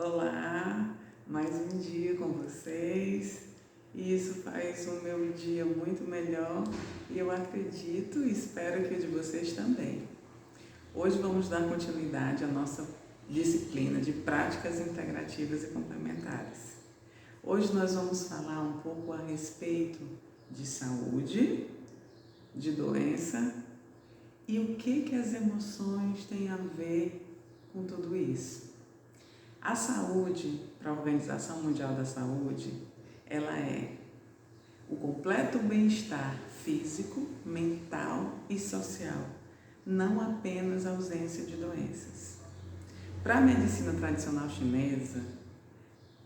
Olá, mais um dia com vocês e isso faz o meu dia muito melhor e eu acredito e espero que o de vocês também. Hoje vamos dar continuidade à nossa disciplina de práticas integrativas e complementares. Hoje nós vamos falar um pouco a respeito de saúde, de doença e o que as emoções têm a ver com tudo isso. A saúde, para a Organização Mundial da Saúde, ela é o completo bem-estar físico, mental e social, não apenas a ausência de doenças. Para a medicina tradicional chinesa,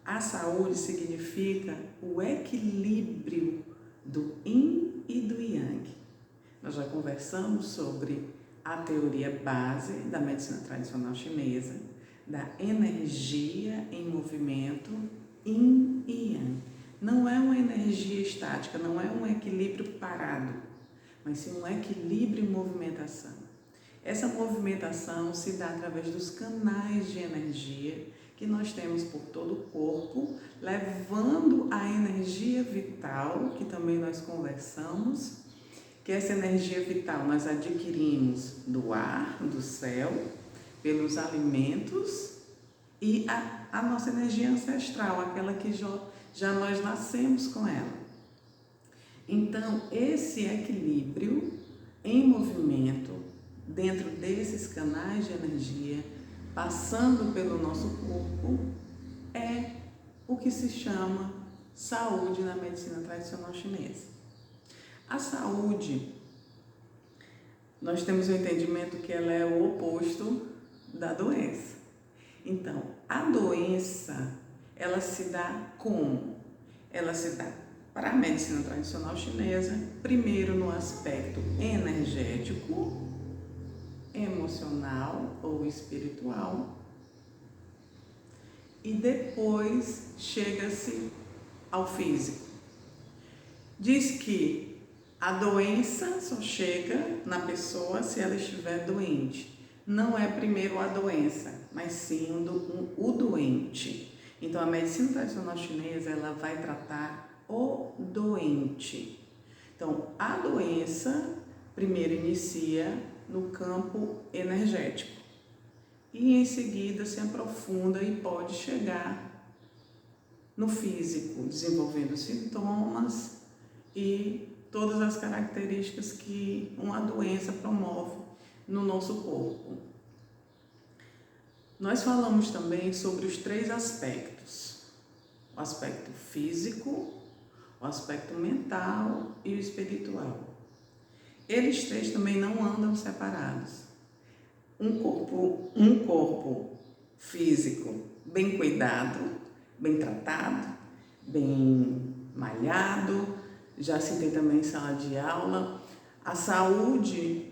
a saúde significa o equilíbrio do Yin e do Yang. Nós já conversamos sobre a teoria base da medicina tradicional chinesa, da energia em movimento, Yin e Yang. Não é uma energia estática, não é um equilíbrio parado, mas sim um equilíbrio em movimentação. Essa movimentação se dá através dos canais de energia que nós temos por todo o corpo, levando a energia vital, que também nós conversamos, que essa energia vital nós adquirimos do ar, do céu, pelos alimentos e a nossa energia ancestral, aquela que já nós nascemos com ela. Então, esse equilíbrio em movimento, dentro desses canais de energia, passando pelo nosso corpo, é o que se chama saúde na medicina tradicional chinesa. A saúde, nós temos o entendimento que ela é o oposto da doença. Então, a doença, ela se dá como? Ela se dá para a medicina tradicional chinesa, primeiro no aspecto energético, emocional ou espiritual, e depois chega-se ao físico. Diz que a doença só chega na pessoa se ela estiver doente. Não é primeiro a doença, mas sim o doente. Então, a medicina tradicional chinesa, ela vai tratar o doente. Então, a doença primeiro inicia no campo energético e em seguida se aprofunda e pode chegar no físico, desenvolvendo sintomas e todas as características que uma doença promove no nosso corpo. Nós falamos também sobre os 3 aspectos: o aspecto físico, o aspecto mental e o espiritual. Eles 3 também não andam separados. Um corpo físico bem cuidado, bem tratado, bem malhado, já citei também em sala de aula. A saúde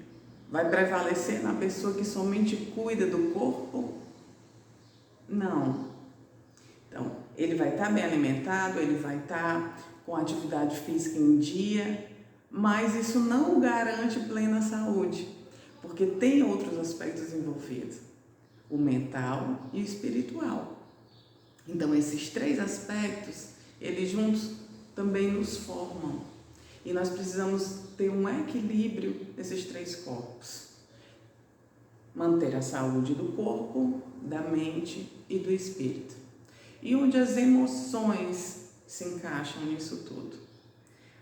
vai prevalecer na pessoa que somente cuida do corpo? Não. Então, ele vai estar bem alimentado, ele vai estar com atividade física em dia, mas isso não garante plena saúde, porque tem outros aspectos envolvidos, o mental e o espiritual. Então, esses 3 aspectos, eles juntos também nos formam. E nós precisamos ter um equilíbrio desses 3 corpos. Manter a saúde do corpo, da mente e do espírito. E onde as emoções se encaixam nisso tudo.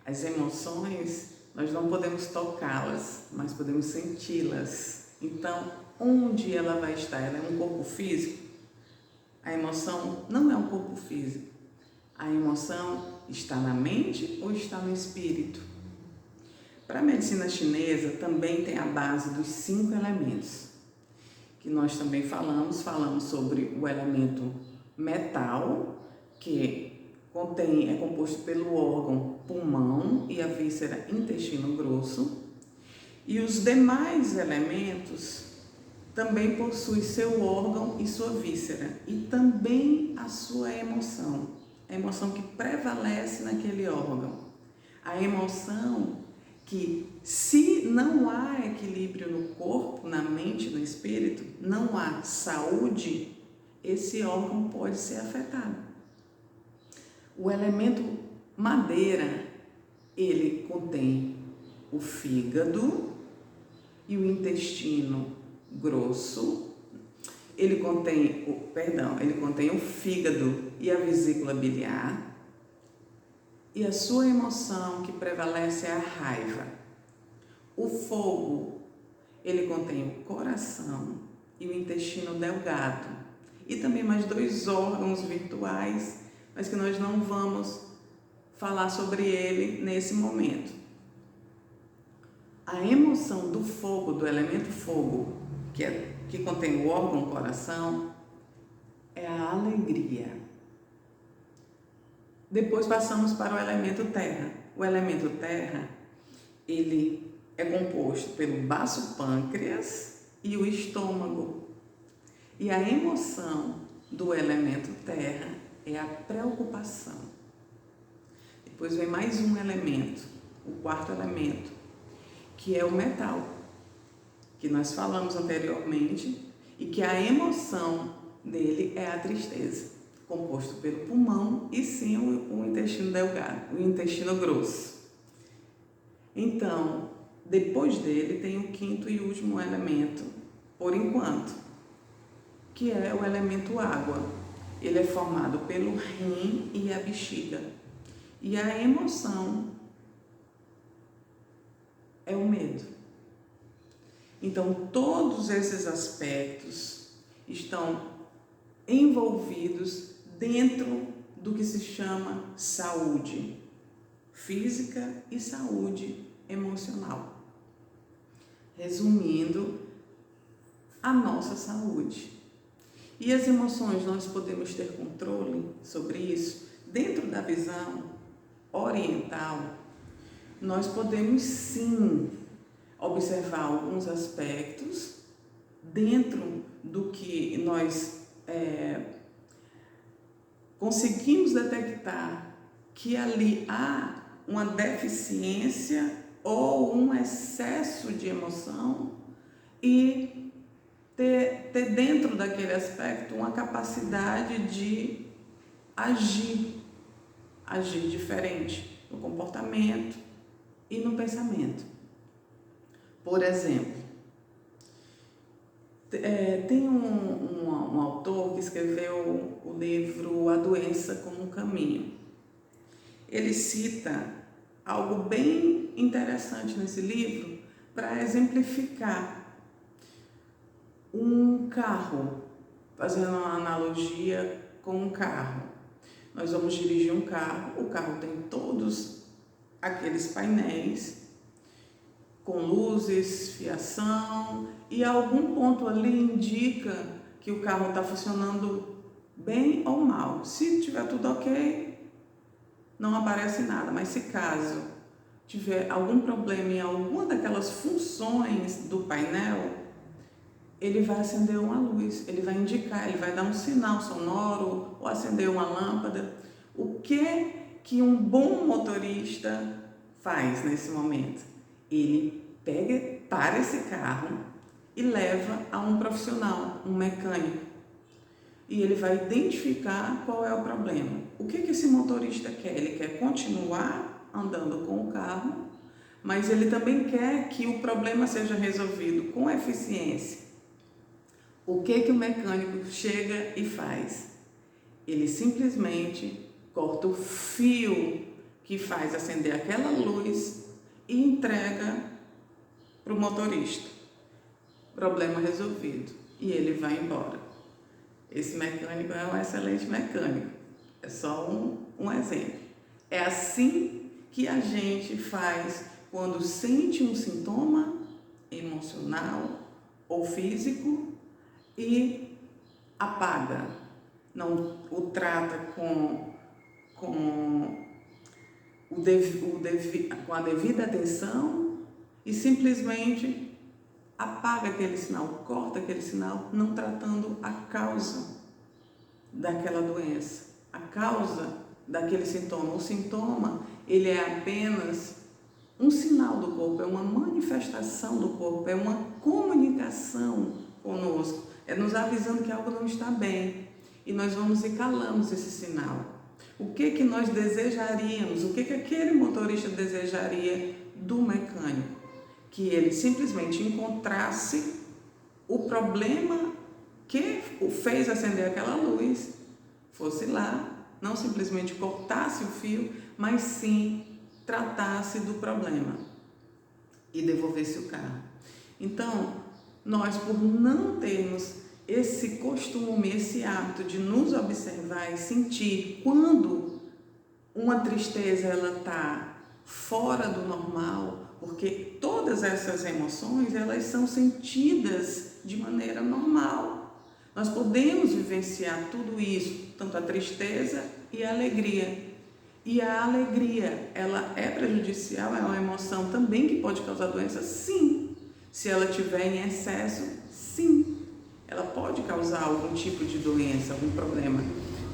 As emoções, nós não podemos tocá-las, mas podemos senti-las. Então, onde ela vai estar? Ela é um corpo físico? A emoção não é um corpo físico. A emoção está na mente ou está no espírito? Para a medicina chinesa também tem a base dos 5 elementos, que nós também falamos sobre o elemento metal, que é composto pelo órgão pulmão e a víscera intestino grosso, e os demais elementos também possuem seu órgão e sua víscera, e também a sua emoção, a emoção que prevalece naquele órgão, a emoção que, se não há equilíbrio no corpo, na mente, no espírito, não há saúde, esse órgão pode ser afetado. O elemento madeira, ele contém o fígado e o intestino grosso. Ele contém o fígado e a vesícula biliar. E a sua emoção que prevalece é a raiva. O fogo, ele contém o coração e o intestino delgado. E também mais 2 órgãos virtuais, mas que nós não vamos falar sobre ele nesse momento. A emoção do fogo, do elemento fogo, que contém o órgão coração, é a alegria. Depois passamos para o elemento terra. O elemento terra, ele é composto pelo baço pâncreas e o estômago. E a emoção do elemento terra é a preocupação. Depois vem mais um elemento, o 4º elemento, que é o metal, que nós falamos anteriormente, e que a emoção dele é a tristeza, composto pelo pulmão e sim o intestino delgado, o intestino grosso. Então, depois dele tem o 5º e último elemento, por enquanto, que é o elemento água. Ele é formado pelo rim e a bexiga. E a emoção é o medo. Então, todos esses aspectos estão envolvidos dentro do que se chama saúde física e saúde emocional. Resumindo, a nossa saúde. E as emoções, nós podemos ter controle sobre isso? Dentro da visão oriental, nós podemos sim observar alguns aspectos dentro do que nós conseguimos detectar que ali há uma deficiência ou um excesso de emoção e ter dentro daquele aspecto uma capacidade de agir diferente no comportamento e no pensamento. Por exemplo, tem um autor que escreveu o livro A Doença como um Caminho. Ele cita algo bem interessante nesse livro para exemplificar um carro, fazendo uma analogia com um carro. Nós vamos dirigir um carro, o carro tem todos aqueles painéis com luzes, fiação, e algum ponto ali indica que o carro está funcionando bem ou mal. Se tiver tudo ok, não aparece nada, mas se caso tiver algum problema em alguma daquelas funções do painel, ele vai acender uma luz, ele vai indicar, ele vai dar um sinal sonoro ou acender uma lâmpada. O que um bom motorista faz nesse momento? Ele para esse carro e leva a um profissional, um mecânico. E ele vai identificar qual é o problema. O que esse motorista quer? Ele quer continuar andando com o carro, mas ele também quer que o problema seja resolvido com eficiência. O que o mecânico chega e faz? Ele simplesmente corta o fio que faz acender aquela luz e entrega para o motorista. Problema resolvido. E ele vai embora. Esse mecânico é um excelente mecânico. É só um exemplo. É assim que a gente faz quando sente um sintoma emocional ou físico e apaga. Não o trata com a devida atenção e simplesmente apaga aquele sinal, corta aquele sinal, não tratando a causa daquela doença, a causa daquele sintoma. O sintoma, ele é apenas um sinal do corpo, é uma manifestação do corpo, é uma comunicação conosco, é nos avisando que algo não está bem. e nós vamos e calamos esse sinal. O que nós desejaríamos, o que aquele motorista desejaria do mecânico? Que ele simplesmente encontrasse o problema que o fez acender aquela luz, fosse lá, não simplesmente cortasse o fio, mas sim tratasse do problema e devolvesse o carro. Então, nós, por não termos esse costume, esse hábito de nos observar e sentir quando uma tristeza ela está fora do normal, porque todas essas emoções elas são sentidas de maneira normal. Nós podemos vivenciar tudo isso, tanto a tristeza e a alegria. E a alegria, ela é prejudicial, é uma emoção também que pode causar doença? Sim. Se ela tiver em excesso, sim. Ela pode causar algum tipo de doença, algum problema.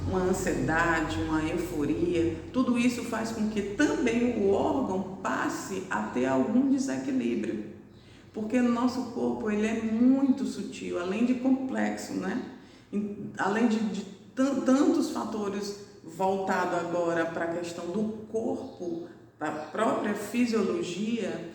Uma ansiedade, uma euforia, tudo isso faz com que também o órgão passe a ter algum desequilíbrio. Porque o nosso corpo ele é muito sutil, além de complexo, né? Além de tantos fatores voltados agora para a questão do corpo, da própria fisiologia,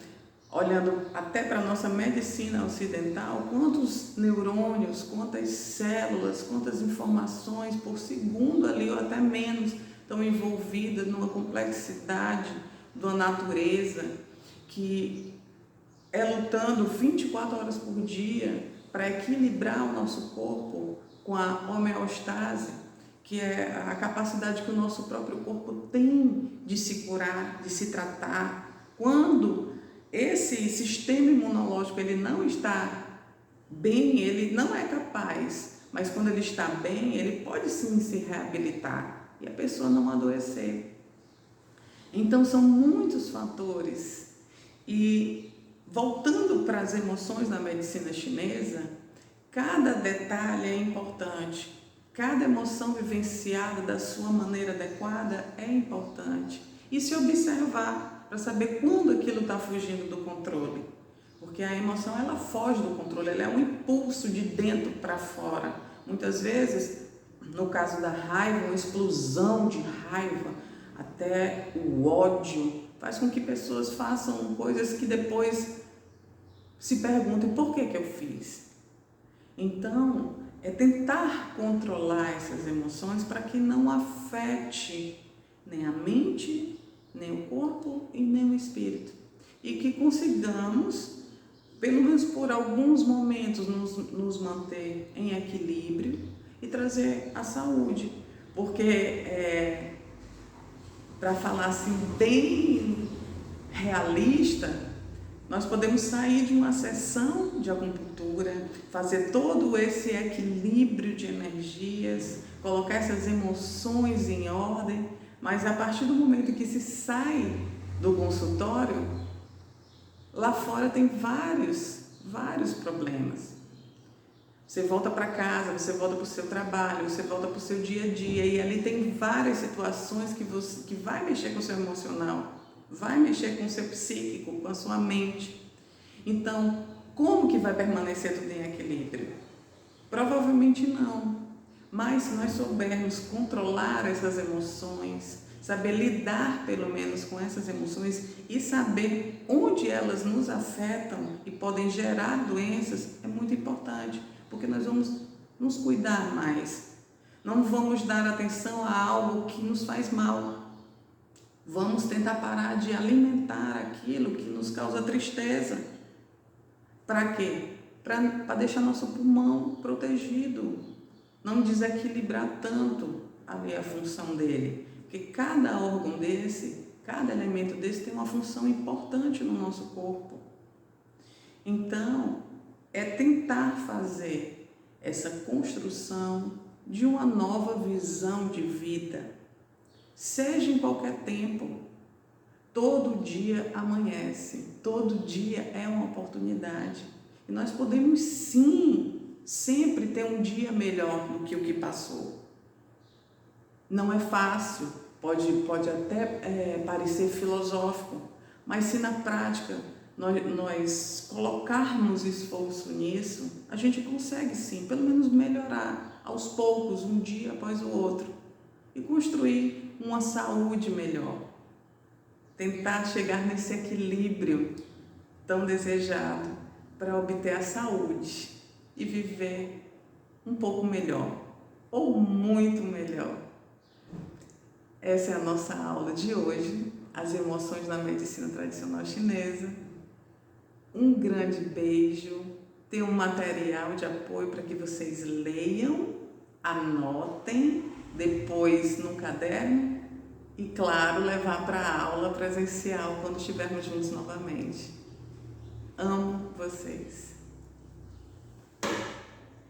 olhando até para a nossa medicina ocidental, quantos neurônios, quantas células, quantas informações por segundo ali, ou até menos, estão envolvidas numa complexidade da natureza que é lutando 24 horas por dia para equilibrar o nosso corpo com a homeostase, que é a capacidade que o nosso próprio corpo tem de se curar, de se tratar. Quando esse sistema imunológico ele não está bem, ele não é capaz, mas quando ele está bem, ele pode sim se reabilitar e a pessoa não adoecer. Então são muitos fatores. E voltando para as emoções na medicina chinesa, cada detalhe é importante, cada emoção vivenciada da sua maneira adequada é importante. E se observar para saber quando aquilo está fugindo do controle. Porque a emoção ela foge do controle, ela é um impulso de dentro para fora. Muitas vezes, no caso da raiva, uma explosão de raiva, até o ódio, faz com que pessoas façam coisas que depois se perguntem por que eu fiz. Então, é tentar controlar essas emoções para que não afete nem a mente, nem o corpo e nem o espírito. E que consigamos, pelo menos por alguns momentos, nos manter em equilíbrio e trazer a saúde. Porque, para falar assim bem realista, nós podemos sair de uma sessão de acupuntura, fazer todo esse equilíbrio de energias, colocar essas emoções em ordem, mas a partir do momento que se sai do consultório, lá fora tem vários problemas. Você volta para casa, você volta para o seu trabalho, você volta para o seu dia a dia e ali tem várias situações que vai mexer com o seu emocional, vai mexer com o seu psíquico, com a sua mente. Então, como que vai permanecer tudo em equilíbrio? Provavelmente não. Mas se nós soubermos controlar essas emoções, saber lidar pelo menos com essas emoções e saber onde elas nos afetam e podem gerar doenças, é muito importante, porque nós vamos nos cuidar mais. Não vamos dar atenção a algo que nos faz mal. Vamos tentar parar de alimentar aquilo que nos causa tristeza. Para quê? Para deixar nosso pulmão protegido. Não desequilibrar tanto ali a função dele. Porque cada órgão desse, cada elemento desse tem uma função importante no nosso corpo. Então, é tentar fazer essa construção de uma nova visão de vida. Seja em qualquer tempo, todo dia amanhece, todo dia é uma oportunidade. E nós podemos sim, sempre ter um dia melhor do que o que passou. Não é fácil, pode até parecer filosófico, mas se na prática nós colocarmos esforço nisso, a gente consegue sim, pelo menos melhorar aos poucos, um dia após o outro, e construir uma saúde melhor. Tentar chegar nesse equilíbrio tão desejado para obter a saúde e viver um pouco melhor ou muito melhor. Essa é a nossa aula de hoje, as emoções na medicina tradicional chinesa. Um grande beijo, tem um material de apoio para que vocês leiam, anotem, depois no caderno e, claro, levar para a aula presencial quando estivermos juntos novamente. Amo vocês!